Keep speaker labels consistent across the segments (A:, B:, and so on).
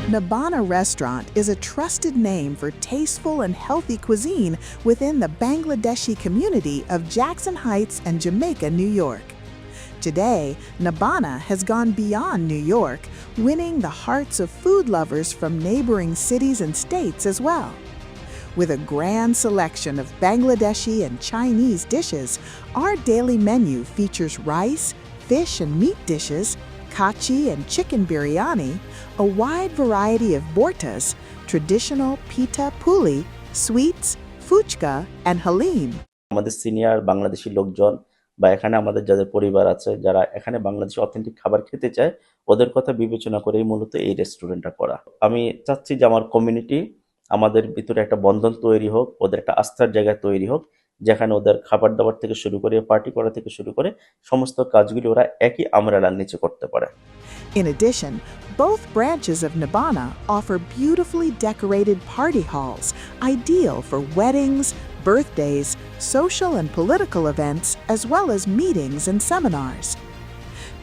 A: Nibbana Restaurant is a trusted name for tasteful and healthy cuisine within the Bangladeshi community of Jackson Heights and Jamaica, New York. Today, Nibbana has gone beyond New York, winning the hearts of food lovers from neighboring cities and states as well. With a grand selection of Bangladeshi and Chinese dishes, our daily menu features rice, fish and meat dishes, kachi and chicken biryani, a wide variety of bortas, traditional pita puli, sweets, fuchka, and halim.
B: আমাদের senior Bangladeshi লোকজন বা এখানে আমাদের যাদের পরিবার আছে যারা এখানে বাংলাদেশি অথেন্টিক খাবার খেতে চায় ওদের কথা বিবেচনা করেই মূলত এই রেস্টুরেন্টটা করা। আমি চাচ্ছি যে আমার কমিউনিটি আমাদের ভিতরে একটা বন্ধন তৈরি হোক, ওদের একটা আস্থার জায়গা তৈরি হোক, যেখানে ওদের খাবার দাবার থেকে শুরু করে পার্টি করা থেকে শুরু করে সমস্ত কাজগুলি ওরা একই আমরালার নিচে করতে পারে।
A: In addition, both branches of Nibbana offer beautifully decorated party halls, ideal for weddings, birthdays, social and political events, as well as meetings and seminars.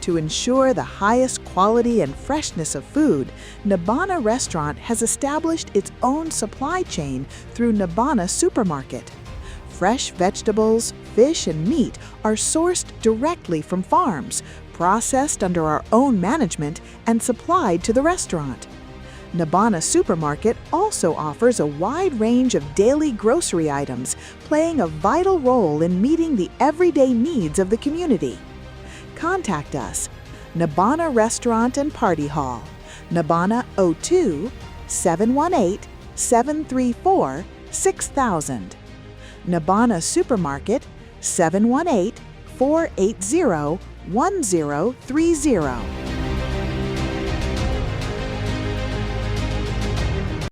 A: To ensure the highest quality and freshness of food, Nibbana Restaurant has established its own supply chain through Nibbana Supermarket. Fresh vegetables, fish, and meat are sourced directly from farms, processed under our own management, and supplied to the restaurant. Nibbana Supermarket also offers a wide range of daily grocery items, playing a vital role in meeting the everyday needs of the community. Contact us, Nibbana Restaurant and Party Hall, Nibbana 02 718 734 6000. Nibbana Supermarket 718 480 1030.